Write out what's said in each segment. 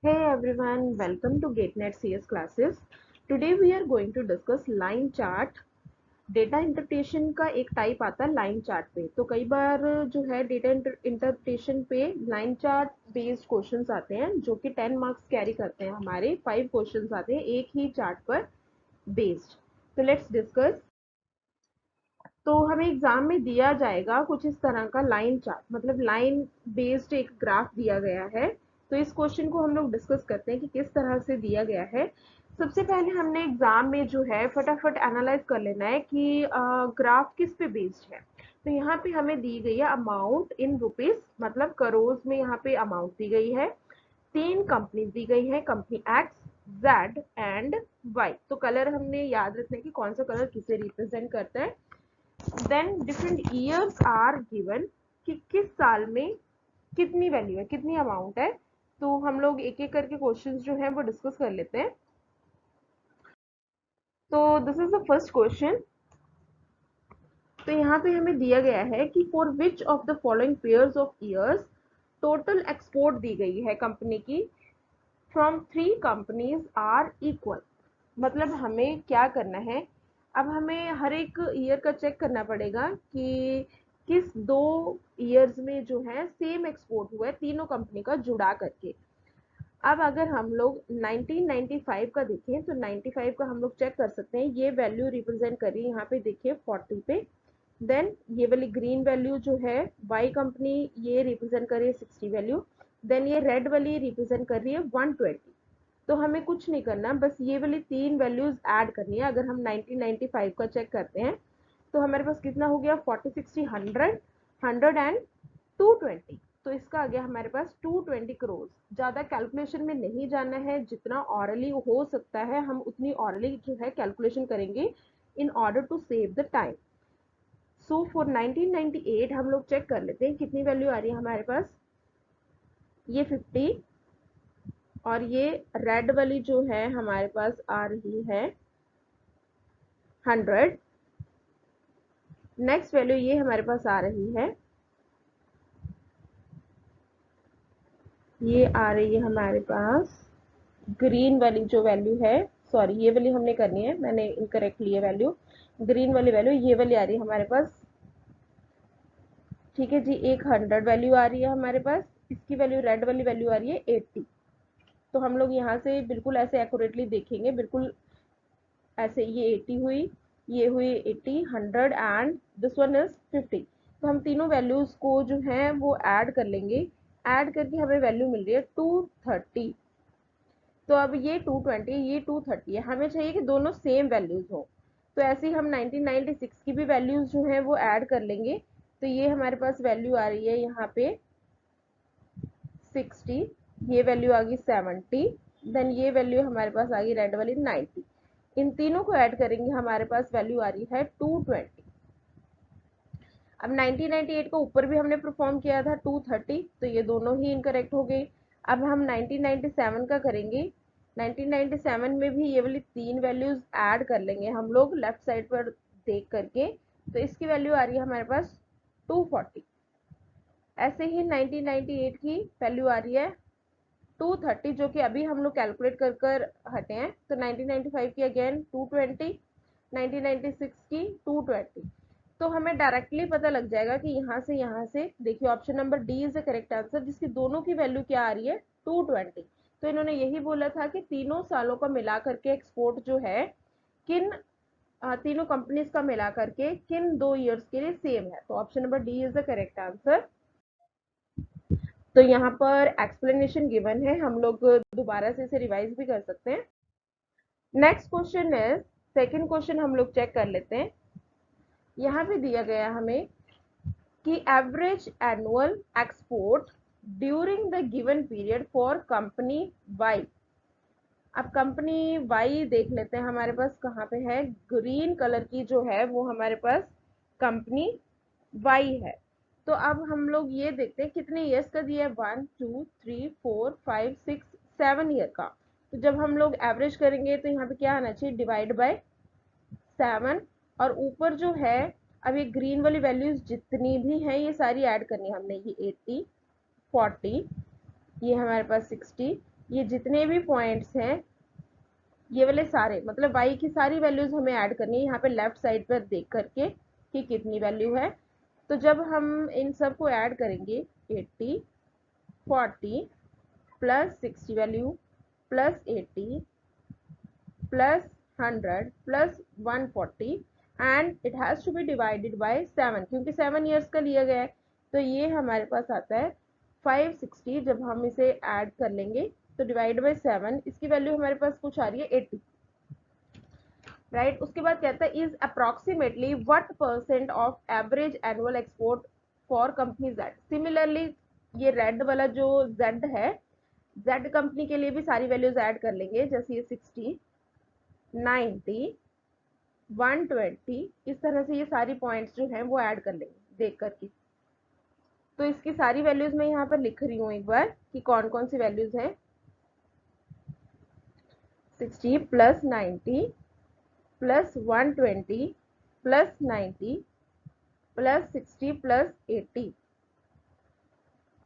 Hey everyone, welcome to GateNet CS classes. Today we are going to discuss line chart. Data interpretation का एक type आता है line chart पे। तो कई बार जो है डेटा इंटरप्रिटेशन पे लाइन चार्ट बेस्ड क्वेश्चंस आते हैं जो कि 10 मार्क्स कैरी करते हैं। हमारे 5 क्वेश्चंस आते हैं एक ही चार्ट पर बेस्ड। तो लेट्स डिस्कस। तो हमें एग्जाम में दिया जाएगा कुछ इस तरह का लाइन चार्ट, मतलब लाइन बेस्ड एक ग्राफ दिया गया है। तो इस क्वेश्चन को हम लोग डिस्कस करते हैं कि किस तरह से दिया गया है। सबसे पहले हमने एग्जाम में जो है फटाफट एनालाइज कर लेना है कि ग्राफ किस पे बेस्ड है। तो यहाँ पे हमें दी गई है अमाउंट इन रुपीज, मतलब करोड़ में यहाँ पे अमाउंट दी गई है। 3 कंपनी दी गई है, company X, Z and Y. तो कलर हमने याद रखना है कि कौन सा कलर किसे रिप्रेजेंट करता है। Then different years are given कि किस साल में कितनी वैल्यू है, कितनी अमाउंट है। तो हम लोग एक एक करके क्वेश्चंस जो हैं वो डिस्कस कर लेते हैं। तो this is the first question. तो यहाँ पे हमें दिया गया है कि for which of the following pairs of years total export दी गई है कंपनी की फ्रॉम 3 कंपनीज आर इक्वल। मतलब हमें क्या करना है, अब हमें हर एक ईयर का चेक करना पड़ेगा कि किस 2 ईयर्स में जो है सेम एक्सपोर्ट हुआ है तीनों कंपनी का जुड़ा करके। अब अगर हम लोग 1995 का देखें तो 95 का हम लोग चेक कर सकते हैं। ये वैल्यू रिप्रेजेंट कर रही है यहाँ पे, देखिए 40 पे। देन ये वाली ग्रीन वैल्यू जो है वाई कंपनी, ये रिप्रेजेंट कर रही है 60 वैल्यू। देन ये रेड वाली रिप्रेजेंट कर रही है 120। तो हमें कुछ नहीं करना, बस ये वाली 3 वैल्यूज ऐड करनी है। अगर हम 1995 का चेक करते हैं तो हमारे पास कितना हो गया, 40, 60, 100, 100 एंड 220। तो इसका आ गया हमारे पास 220 करोड़। ज़्यादा कैलकुलेशन में नहीं जाना है, जितना ऑरली हो सकता है हम उतनी ऑरली जो है कैलकुलेशन करेंगे in order to save the time. So for 1998 हम लोग चेक कर लेते हैं कितनी वैल्यू आ रही है हमारे पास। ये 50 और ये रेड वाली जो है हमारे पास आ रही है 100। नेक्स्ट वैल्यू ये हमारे पास आ रही है, ये आ रही है हमारे पास ग्रीन वाली जो वैल्यू है। सॉरी, ये वाली हमने करनी है, मैंने इनकरेक्ट ली है वैल्यू। ग्रीन वाली वैल्यू ये वाली आ रही है हमारे पास। ठीक है जी, एक 100 वैल्यू आ रही है हमारे पास। इसकी वैल्यू रेड वाली वैल्यू आ रही है 80। तो हम लोग यहाँ से बिल्कुल ऐसे एक्यूरेटली देखेंगे, बिल्कुल ऐसे। ये 80 हुई, ये हुई 80, 100 एंड दिस वन इज 50। तो हम तीनों वैल्यूज को जो है वो ऐड कर लेंगे। ऐड करके हमें वैल्यू मिल रही है 230। तो अब ये 220, ये 230 है, हमें चाहिए कि दोनों सेम वैल्यूज हो। तो ऐसे ही हम 1996 की भी वैल्यूज जो है वो ऐड कर लेंगे। तो ये हमारे पास वैल्यू आ रही है यहाँ पे 60, ये वैल्यू आ गई 70। देन ये वैल्यू हमारे पास आ गई रेड वाली 90। इन तीनों को ऐड करेंगे, हमारे पास वैल्यू आ रही है 220। अब 1998 को ऊपर भी हमने परफॉर्म किया था 230, तो ये दोनों ही इनकरेक्ट हो गए। अब हम 1997 का करेंगे। 1997 में भी ये वाली 3 वैल्यूज ऐड कर लेंगे हम लोग लेफ्ट साइड पर देख करके। तो इसकी वैल्यू आ रही है हमारे पास 240। ऐसे ही 1998 की वैल्यू आ रही है 230, जो कि अभी हम लोग कैलकुलेट कर कर हटे हैं। तो 1995 की अगेन 220, 1996 की 220। तो हमें डायरेक्टली पता लग जाएगा कि यहाँ से देखिए option number D is the correct answer, जिसकी दोनों की वैल्यू क्या आ रही है 220। तो इन्होंने यही बोला था कि तीनों सालों का मिला करके एक्सपोर्ट जो है किन तीनों कंपनीज का मिला करके किन 2 ईयर्स के लिए सेम है। तो option number D is the correct answer. तो यहाँ पर एक्सप्लेनेशन गिवन है, हम लोग दोबारा से इसे रिवाइज भी कर सकते हैं। Next question is, second question हम लोग चेक कर लेते हैं। यहाँ पे दिया गया हमें कि average annual export during the given period for company Y. अब कंपनी वाई देख लेते हैं, हमारे पास कहाँ पे है, ग्रीन कलर की जो है वो हमारे पास कंपनी वाई है। तो अब हम लोग ये देखते हैं कितने ईयर्स का दिया है, 1 2 3 4 5 6 7 ईयर का। तो जब हम लोग एवरेज करेंगे तो यहाँ पे क्या आना चाहिए, डिवाइड बाय 7। और ऊपर जो है, अब ये ग्रीन वाली वैल्यूज जितनी भी हैं ये सारी ऐड करनी है हमने। ये 80, 40, ये हमारे पास 60, ये जितने भी पॉइंट्स हैं ये वाले सारे, मतलब y की सारी वैल्यूज हमें ऐड करनी है यहाँ पे लेफ्ट साइड पर देख करके कि कितनी वैल्यू है। तो जब हम इन सब को ऐड करेंगे 80, 40 plus 60 value plus 80 plus 100 plus 140 and it has to be divided by 7 क्योंकि 7 ईयर्स का लिया गया है। तो ये हमारे पास आता है 560। जब हम इसे ऐड कर लेंगे तो डिवाइड बाय 7, इसकी वैल्यू हमारे पास कुछ आ रही है 80, राइट। उसके बाद कहता है is approximately what percent of average annual export for company Z. Similarly ये रेड वाला जो जेड है, जेड कंपनी के लिए भी सारी वैल्यूज ऐड कर लेंगे, जैसे ये 60, 90, 120, इस तरह से ये सारी पॉइंट्स जो हैं वो ऐड कर लेंगे देख करके। तो इसकी सारी वैल्यूज मैं यहाँ पर लिख रही हूँ एक बार कि कौन कौन सी वैल्यूज हैं। 60 plus 90 plus 120 plus 90 plus 60 plus 80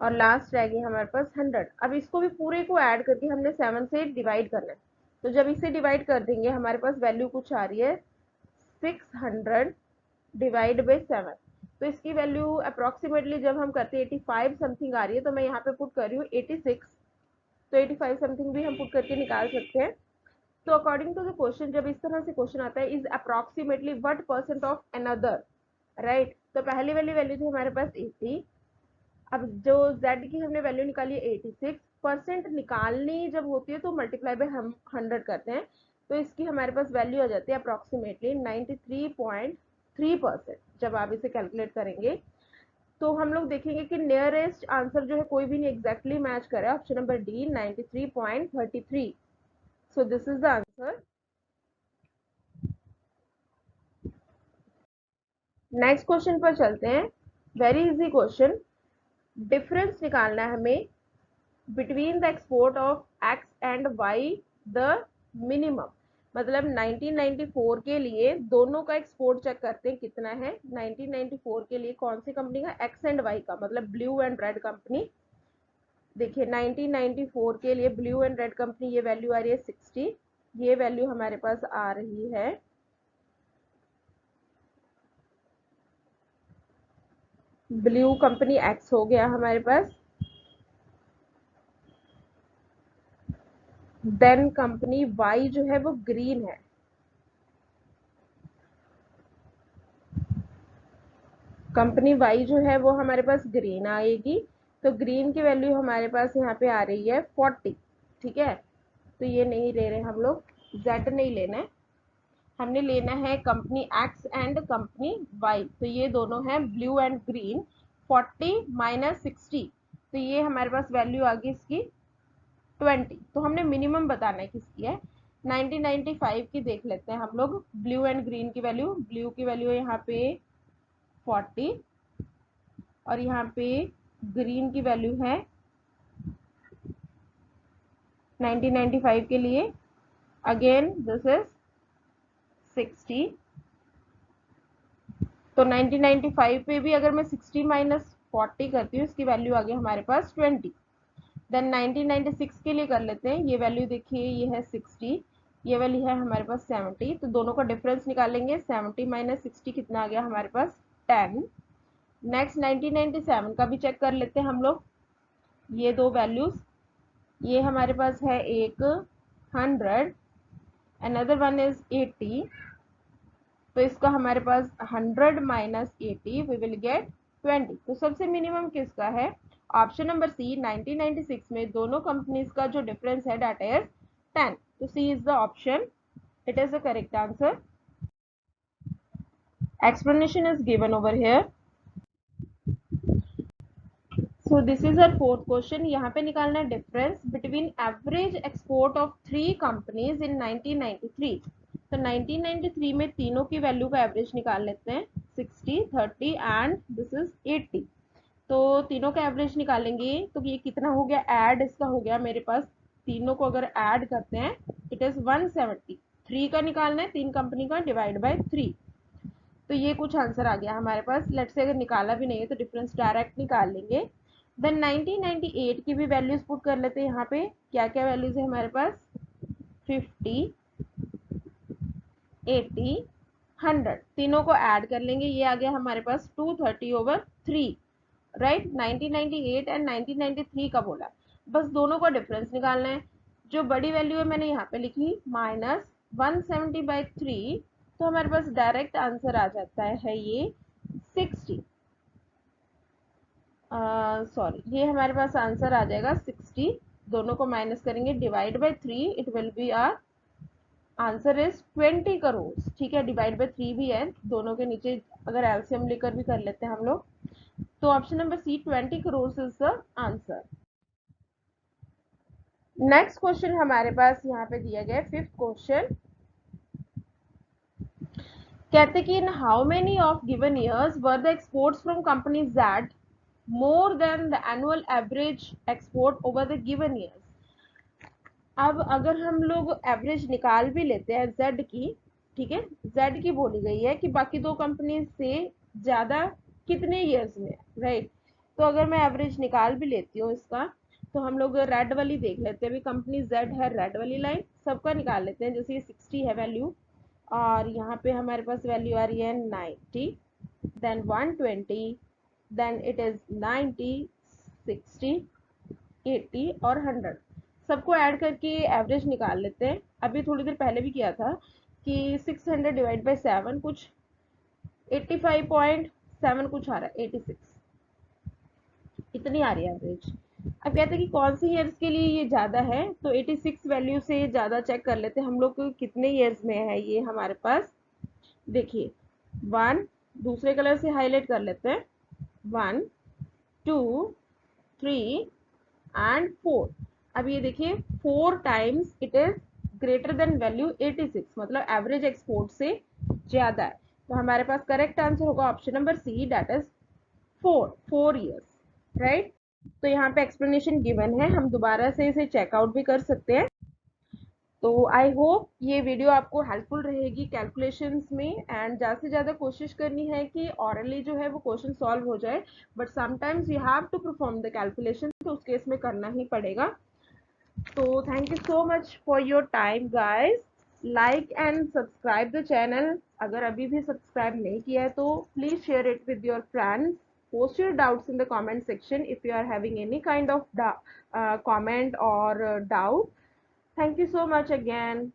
और लास्ट रह गई हमारे पास 100। अब इसको भी पूरे को ऐड करके हमने 7 से डिवाइड करना है। तो जब इसे डिवाइड कर देंगे हमारे पास वैल्यू कुछ आ रही है 600 डिवाइड बाई 7। तो इसकी वैल्यू अप्रोक्सीमेटली जब हम करते हैं 85 समथिंग आ रही है, तो मैं यहाँ पे पुट कर रही हूँ 86। तो 85 समथिंग भी हम पुट करके निकाल सकते हैं। तो अकॉर्डिंग टू द क्वेश्चन, जब इस तरह से क्वेश्चन आता है is approximately what percent of another, right. तो पहली वाली वैल्यू थी हमारे पास 80, अब जो z की हमने वैल्यू निकाली है 86, परसेंट निकालनी जब होती है तो मल्टीप्लाई बाय हम 100 करते हैं। तो इसकी हमारे पास वैल्यू आ जाती है अप्रोक्सीमेटली 93.3%। जब आप इसे कैलकुलेट करेंगे तो हम लोग देखेंगे कि नियरेस्ट आंसर जो है कोई भी नहीं एग्जैक्टली मैच कर रहा है। Option number D 93.33। So this is the answer. Next question पर चलते हैं। Very easy question. डिफरेंस निकालना है हमें between the export of x and why the minimum. मतलब 1994 के लिए दोनों का एक्सपोर्ट चेक करते हैं कितना है। 1994 के लिए कौन सी कंपनी का, एक्स एंड वाई का, मतलब ब्लू एंड रेड कंपनी। देखिए 1994 के लिए ब्लू एंड रेड कंपनी ये वैल्यू आ रही है 60, ये वैल्यू हमारे पास आ रही है ब्लू कंपनी एक्स हो गया हमारे पास, देन कंपनी वाई जो है वो ग्रीन है, कंपनी वाई जो है वो हमारे पास ग्रीन आएगी। तो ग्रीन की वैल्यू हमारे पास यहाँ पे आ रही है 40, ठीक है। तो ये नहीं ले रहे हम लोग, जेड नहीं लेना है, हमने लेना है company X and company Y. तो ये दोनों हैं ब्लू एंड ग्रीन। 40 माइनस 60, तो ये हमारे पास वैल्यू आ गई इसकी 20। तो हमने मिनिमम बताना है किसकी है। 1995 की देख लेते हैं हम लोग। ब्लू एंड ग्रीन की वैल्यू, ब्लू की वैल्यू यहाँ पे 40 और यहाँ पे ग्रीन की वैल्यू है 1995 के लिए अगेन दिस इज 60। तो 1995 पे भी अगर मैं 60 माइनस 40 करती हूँ, इसकी वैल्यू आ गई हमारे पास 20। देन 1996 के लिए कर लेते हैं। ये वैल्यू देखिए ये है 60, ये वैल्यू है हमारे पास 70। तो दोनों का डिफरेंस निकालेंगे, 70 माइनस 60 कितना आ गया हमारे पास 10। नेक्स्ट 1997 का भी चेक कर लेते हैं हम लोग। ये दो वैल्यूज, ये हमारे पास है एक 100, अनदर वन इज 80। तो इसका हमारे पास 100 माइनस 80 वी विल गेट 20। तो सबसे मिनिमम किसका है, ऑप्शन नंबर सी। 1996 में दोनों कंपनीज का जो डिफरेंस है दैट इज 10। तो C is the option, it is the correct answer. explanation is given over here. So this is our fourth question. यहाँ पे निकालना है difference between average export of 3 companies in 1993। तो 1993 में तीनों की वैल्यू का एवरेज निकाल लेते हैं, 60, 30 एंड दिस इज 80। तो तीनों का एवरेज निकालेंगे तो ये कितना हो गया, ऐड इसका हो गया मेरे पास, तीनों को अगर ऐड करते हैं इट इज 170। 3 का निकालना है, 3 कंपनी का डिवाइड बाय 3। तो ये कुछ आंसर आ गया हमारे पास। लेट्स से अगर निकाला भी नहीं है तो डिफरेंस डायरेक्ट निकाल लेंगे। देन 1998 की भी वैल्यूज पुट कर लेते हैं यहाँ पे। क्या क्या वैल्यूज है हमारे पास? 50, 80, 100, तीनों को ऐड कर लेंगे, ये आ गया हमारे पास 230/3, राइट। 1998 एंड 1993 का बोला, बस दोनों का डिफरेंस निकालना है। जो बड़ी वैल्यू है मैंने यहाँ पे लिखी -170/3, तो हमारे पास डायरेक्ट आंसर आ जाता है ये 60, सॉरी, ये हमारे पास आंसर आ जाएगा 60। दोनों को माइनस करेंगे, divide by 3, it will be our answer is 20 crore. ठीक है, डिवाइड बाय 3 भी है, दोनों के नीचे अगर एलसीएम लेकर भी कर लेते हैं हम लोग, तो option number C 20 crore is the answer. Next question हमारे पास यहाँ पे दिया गया है, फिफ्थ क्वेश्चन। कहते कि in how many of given years were the exports from company Z more than the annual average export over the given years. अब अगर हम लोग एवरेज निकाल भी लेते हैं जेड की, ठीक है, जेड की बोली गई है कि बाकी दो कंपनी से ज्यादा कितने ईयर्स में, राइट। तो अगर मैं एवरेज निकाल भी लेती हूँ इसका, तो हम लोग रेड वाली देख लेते हैं, अभी कंपनी जेड है, रेड वाली लाइन सबका निकाल लेते हैं। जैसे ये 60 है वैल्यू, और यहाँ पे हमारे पास वैल्यू आ रही है 90, देन 120, देन इट इज 90, 60, 80 और 100, सबको ऐड करके एवरेज निकाल लेते हैं। अभी थोड़ी देर पहले भी किया था कि 600 डिवाइड बाई 7 कुछ 85.7 कुछ आ रहा है, 86 इतनी आ रही है एवरेज। अब कहते हैं कि कौन सी ईयर्स के लिए ये ज्यादा है, तो 86 वैल्यू से ज्यादा चेक कर लेते हैं हम लोग कितने ईयर्स में है ये हमारे पास। देखिए 1, दूसरे कलर से हाईलाइट कर लेते हैं, 1, 2, 3 एंड 4। अब ये देखिए 4 times it is greater than value 86, मतलब एवरेज एक्सपोर्ट से ज्यादा है। तो हमारे पास करेक्ट आंसर होगा option number C, that is 4 years, right. तो यहाँ पे एक्सप्लेनेशन गिवन है, हम दोबारा से इसे चेकआउट भी कर सकते हैं। तो आई होप ये वीडियो आपको हेल्पफुल रहेगी कैलकुलेशंस में, एंड ज़्यादा से ज़्यादा कोशिश करनी है कि ऑरली जो है वो क्वेश्चन सॉल्व हो जाए, but sometimes you have to perform the calculation, तो उस केस में करना ही पड़ेगा। तो thank you so much for your time guys, like and subscribe the channel. अगर अभी भी सब्सक्राइब नहीं किया है तो please share it with your friends, post your doubts in the comment section if you are having any kind of comment or doubt. Thank you so much again.